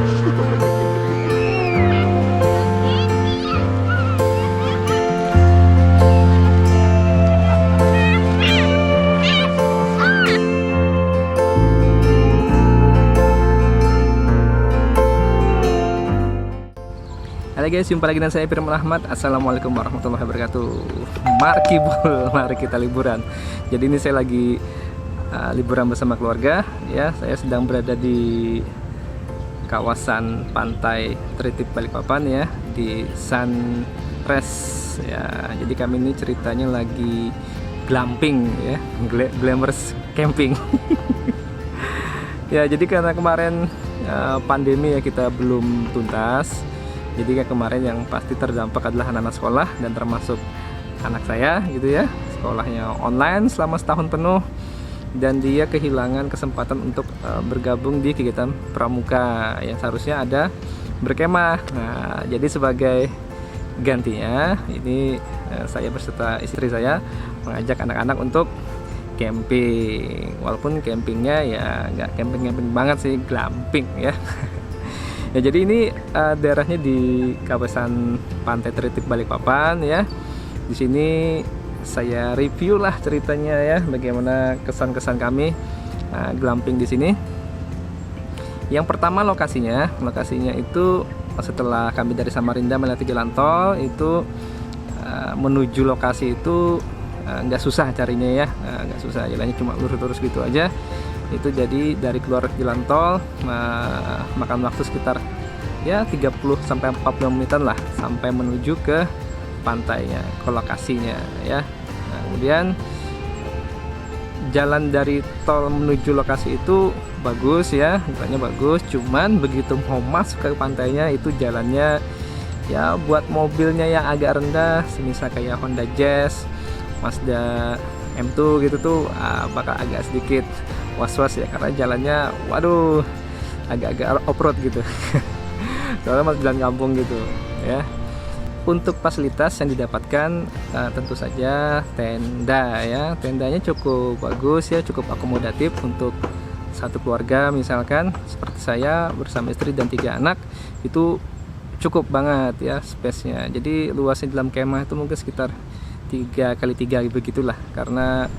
Halo guys, jumpa lagi dengan saya Firman Ahmad. Assalamualaikum warahmatullahi wabarakatuh. Mari kita liburan. Jadi ini saya lagi liburan bersama keluarga ya. Saya sedang berada di kawasan pantai Tritip Balikpapan ya, di Sunrise ya. Jadi kami ini ceritanya lagi glamping ya, glamorous camping. Ya, jadi karena kemarin pandemi ya, kita belum tuntas. Jadi kayak kemarin yang pasti terdampak adalah anak-anak sekolah dan termasuk anak saya gitu ya. Sekolahnya online selama setahun penuh dan dia kehilangan kesempatan untuk bergabung di kegiatan pramuka yang seharusnya ada berkemah. Nah, jadi sebagai gantinya ini saya beserta istri saya mengajak anak-anak untuk camping. Walaupun campingnya ya nggak camping banget sih, glamping ya. Ya, jadi ini daerahnya di kawasan Pantai Tritip Balikpapan ya. Di sini saya review lah ceritanya ya, bagaimana kesan-kesan kami glamping di sini. Yang pertama lokasinya itu setelah kami dari Samarinda melewati jalan tol itu menuju lokasi itu nggak susah carinya ya, nggak susah, jalannya cuma lurus-lurus gitu aja. Itu jadi dari keluar jalan tol makan waktu sekitar ya 30 sampai 40 menitan lah sampai menuju ke pantainya, ke lokasinya ya. Nah, kemudian jalan dari tol menuju lokasi itu bagus ya, jalannya bagus, cuman begitu mau masuk ke pantainya itu jalannya ya buat mobilnya yang agak rendah, semisal kayak Honda Jazz, Mazda M2 gitu tuh bakal agak sedikit was-was ya, karena jalannya waduh agak-agak off-road gitu. Soalnya masih jalan kampung gitu ya. Untuk fasilitas yang didapatkan tentu saja tenda ya. Tendanya cukup bagus ya, cukup akomodatif untuk satu keluarga misalkan seperti saya bersama istri dan 3 anak, itu cukup banget ya space-nya. Jadi luasnya dalam kemah itu mungkin sekitar 3x3 begitulah, karena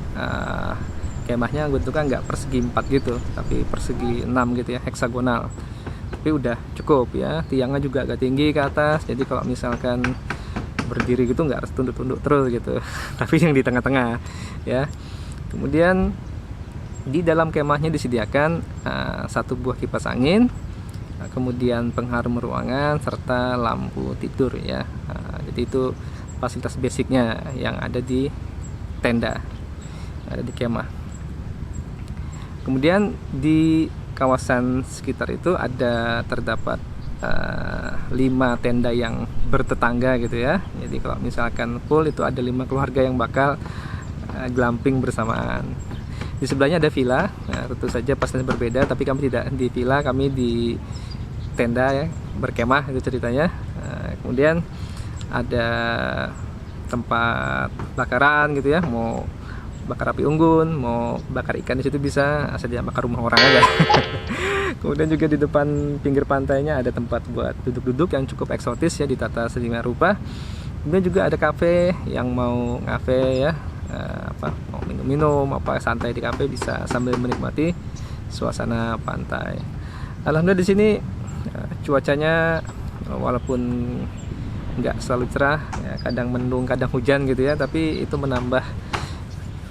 kemahnya bentuknya nggak persegi 4 gitu, tapi persegi 6 gitu ya, heksagonal. Tapi udah cukup ya, tiangnya juga agak tinggi ke atas, jadi kalau misalkan berdiri gitu nggak harus tunduk-tunduk terus gitu. Tapi yang di tengah-tengah ya. Kemudian di dalam kemahnya disediakan 1 buah kipas angin, kemudian pengharum ruangan serta lampu tidur ya. Jadi itu fasilitas basicnya yang ada di tenda, ada di kemah. Kemudian di kawasan sekitar itu terdapat 5 tenda yang bertetangga gitu ya. Jadi kalau misalkan full itu ada 5 keluarga yang bakal glamping bersamaan. Di sebelahnya ada villa. Nah, tentu saja pastinya berbeda, tapi kami tidak di villa, kami di tenda ya, berkemah itu ceritanya. Kemudian ada tempat bakaran gitu ya, mau bakar api unggun, mau bakar ikan di situ bisa, asal jangan bakar rumah orang aja. Kemudian juga di depan pinggir pantainya ada tempat buat duduk-duduk yang cukup eksotis ya, ditata sedemikian rupa. Kemudian juga ada kafe, yang mau ngafe ya, mau minum-minum apa santai di kafe bisa sambil menikmati suasana pantai. Alhamdulillah di sini cuacanya walaupun nggak selalu cerah ya, kadang mendung kadang hujan gitu ya, tapi itu menambah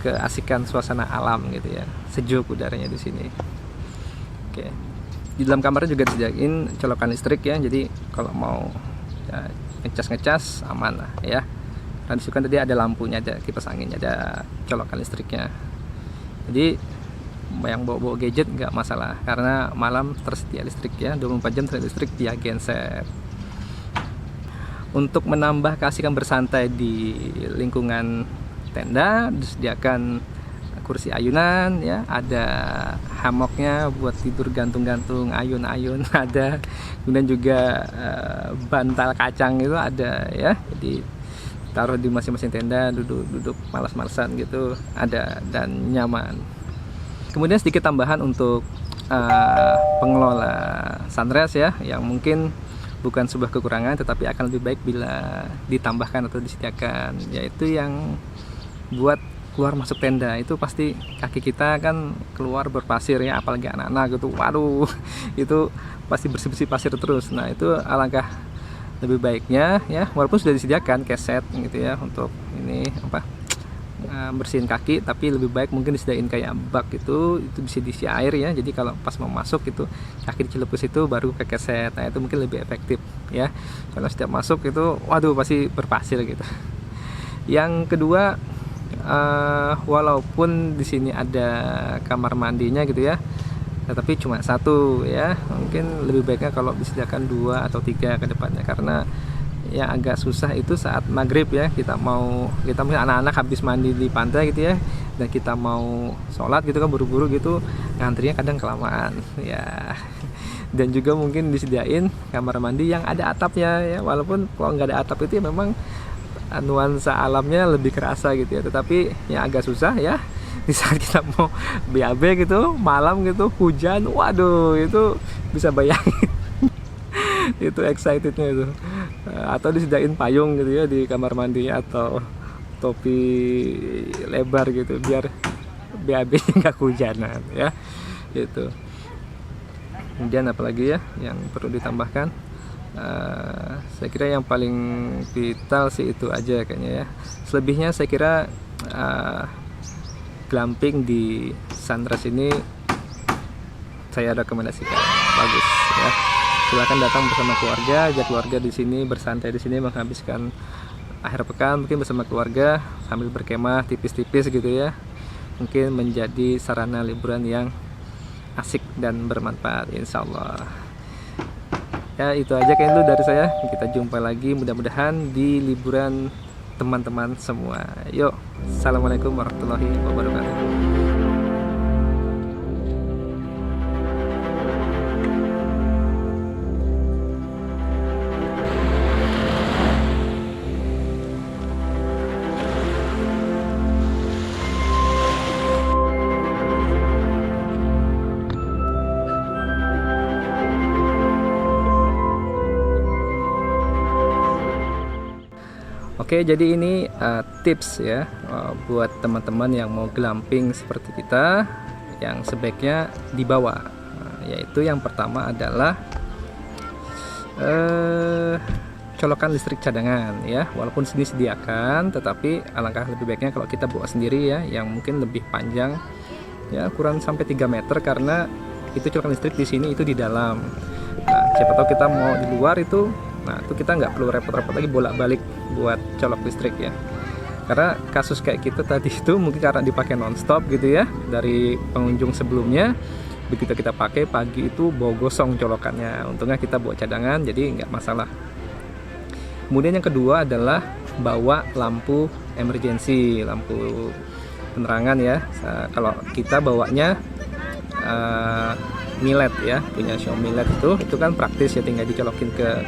keasikan suasana alam gitu ya, sejuk udaranya di sini. Oke, di dalam kamar juga disediain colokan listrik ya, jadi kalau mau ya, ngecas aman lah ya. Dan disitu kan tadi ada lampunya, ada kipas anginnya, ada colokan listriknya, jadi yang bawa gadget nggak masalah, karena malam tersedia listrik ya, 24 jam tersedia listrik via genset. Untuk menambah keasikan bersantai di lingkungan tenda disediakan kursi ayunan ya, ada hammocknya buat tidur gantung-gantung, ayun-ayun ada, kemudian juga bantal kacang itu ada ya, jadi taruh di masing-masing tenda, duduk malas-malasan gitu ada dan nyaman. Kemudian sedikit tambahan untuk pengelola sunrise ya, yang mungkin bukan sebuah kekurangan tetapi akan lebih baik bila ditambahkan atau disediakan, yaitu yang buat keluar masuk tenda. Itu pasti kaki kita kan keluar berpasir ya, apalagi anak-anak gitu, waduh itu pasti bersih-bersih pasir terus. Nah itu alangkah lebih baiknya ya, walaupun sudah disediakan keset gitu ya untuk ini bersihin kaki, tapi lebih baik mungkin disediain kayak bak itu bisa diisi air ya, jadi kalau pas mau masuk itu kaki dicelupus itu baru ke keset. Nah itu mungkin lebih efektif ya, kalau setiap masuk itu waduh pasti berpasir gitu. Yang kedua, walaupun di sini ada kamar mandinya gitu ya, tetapi cuma satu ya, mungkin lebih baiknya kalau disediakan 2 atau 3 ke depannya, karena yang agak susah itu saat maghrib ya, kita mungkin anak-anak habis mandi di pantai gitu ya, dan kita mau sholat gitu kan buru-buru gitu, ngantrinya kadang kelamaan ya. Dan juga mungkin disediain kamar mandi yang ada atapnya ya, walaupun kalau nggak ada atap itu ya memang nuansa alamnya lebih kerasa gitu ya, tetapi yang agak susah ya di saat kita mau BAB gitu malam gitu hujan, waduh itu bisa bayangin itu excitednya itu. Atau disediain payung gitu ya di kamar mandi, atau topi lebar gitu biar BAB nggak kehujanan ya gitu. Kemudian apalagi ya yang perlu ditambahkan, saya kira yang paling vital sih itu aja kayaknya ya. Selebihnya saya kira glamping di sunrise ini saya rekomendasikan, bagus ya. Silakan datang bersama keluarga, ajak keluarga di sini bersantai di sini, menghabiskan akhir pekan mungkin bersama keluarga sambil berkemah tipis-tipis gitu ya. Mungkin menjadi sarana liburan yang asik dan bermanfaat insya Allah. Ya itu aja kayaknya dulu dari saya. Kita jumpa lagi mudah-mudahan di liburan teman-teman semua. Yuk, assalamualaikum warahmatullahi wabarakatuh. Oke, jadi ini tips ya buat teman-teman yang mau glamping seperti kita, yang sebaiknya dibawa. Yaitu yang pertama adalah colokan listrik cadangan ya. Walaupun disediakan, tetapi alangkah lebih baiknya kalau kita bawa sendiri ya, yang mungkin lebih panjang ya, kurang sampai 3 meter, karena itu colokan listrik di sini itu di dalam. Nah, siapa tahu kita mau di luar itu, nah itu kita nggak perlu repot-repot lagi bolak-balik buat colok listrik ya. Karena kasus kayak kita tadi itu mungkin karena dipakai nonstop gitu ya dari pengunjung sebelumnya, begitu kita pakai pagi itu bau gosong colokannya. Untungnya kita bawa cadangan jadi nggak masalah. Kemudian yang kedua adalah bawa lampu emergency, lampu penerangan ya. Kalau kita bawanya Milet ya, punya Xiaomi LED itu kan praktis ya, tinggal dicolokin ke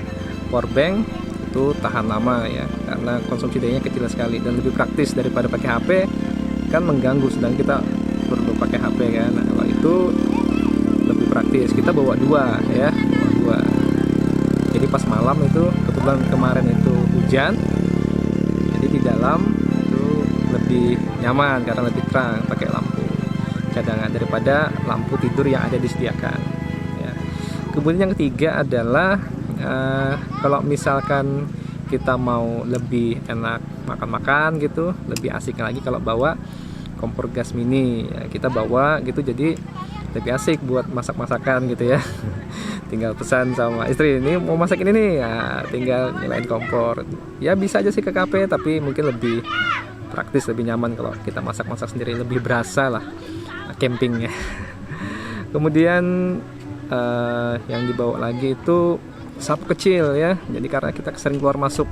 powerbank, itu tahan lama ya, karena konsumsi dayanya kecil sekali dan lebih praktis daripada pakai HP kan mengganggu, sedang kita perlu pakai HP kan. Nah, kalau itu lebih praktis, kita bawa 2 ya, bawa 2. Jadi pas malam itu kebetulan kemarin itu hujan, jadi di dalam itu lebih nyaman karena lebih terang pakai lampu cadangan daripada lampu tidur yang ada disediakan ya. Kemudian yang ketiga adalah kalau misalkan kita mau lebih enak makan-makan gitu, lebih asik lagi kalau bawa kompor gas mini ya, kita bawa gitu, jadi lebih asik buat masak-masakan gitu ya. Tinggal pesan sama istri, ini mau masak ini nih ya, tinggal nyalain kompor ya, bisa aja sih ke kafe, tapi mungkin lebih praktis, lebih nyaman kalau kita masak-masak sendiri, lebih berasa lah campingnya. Kemudian yang dibawa lagi itu sapu kecil ya, jadi karena kita sering keluar masuk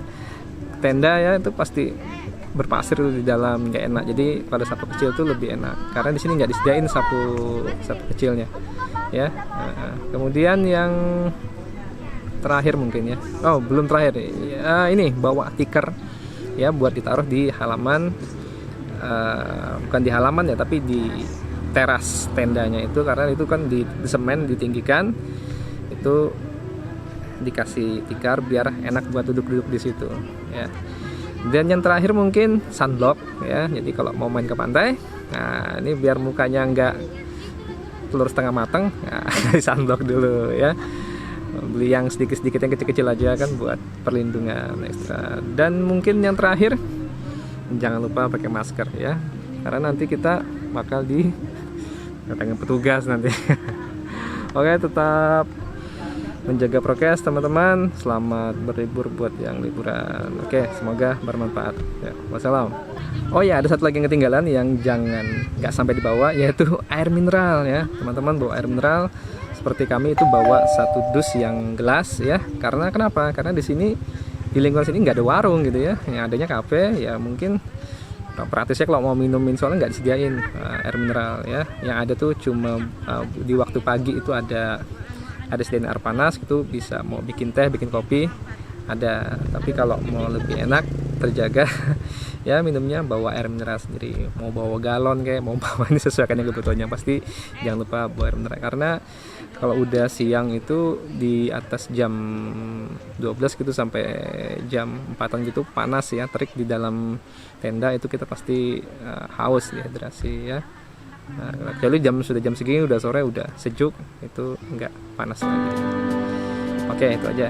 tenda ya, itu pasti berpasir di dalam, nggak enak. Jadi pada sapu kecil itu lebih enak, karena di sini nggak disediain sapu kecilnya ya. Kemudian yang terakhir mungkin ya, oh belum terakhir ya, ini bawa tikar ya buat ditaruh di halaman, bukan di halaman ya, tapi di teras tendanya itu, karena itu kan di semen ditinggikan, itu dikasih tikar biar enak buat duduk-duduk di situ ya. Dan yang terakhir mungkin sunblock ya. Jadi kalau mau main ke pantai, nah ini biar mukanya nggak telur setengah matang, nah, sunblock dulu ya. Beli yang sedikit-sedikit, yang kecil-kecil aja kan buat perlindungan ekstra. Dan mungkin yang terakhir, jangan lupa pakai masker ya, karena nanti kita bakal datangin petugas nanti. Oke, tetap menjaga prokes teman-teman. Selamat berlibur buat yang liburan. Oke, semoga bermanfaat ya. Wassalam. Oh ya, ada satu lagi yang ketinggalan yang nggak sampai dibawa, yaitu air mineral ya. Teman-teman bawa air mineral. Seperti kami itu bawa 1 dus yang gelas ya. Karena kenapa? Karena di sini, di lingkungan sini nggak ada warung gitu ya. Yang adanya kafe ya, mungkin praktisnya kalau mau minumin soalnya nggak disediain air mineral ya. Yang ada tuh cuma di waktu pagi itu ada sediain air panas gitu, bisa mau bikin teh, bikin kopi ada. Tapi kalau mau lebih enak, terjaga ya minumnya, bawa air mineral sendiri. Mau bawa galon kayak mau bawa, ini sesuaikan yang kebutuhannya. Pasti jangan lupa bawa air mineral, karena kalau udah siang itu di atas jam 12 gitu sampai jam 4-an gitu panas ya, terik di dalam tenda itu, kita pasti haus, dehidrasi ya. Nah, kecuali sudah jam segini, udah sore, udah sejuk, itu nggak panas lagi. Oke, itu aja.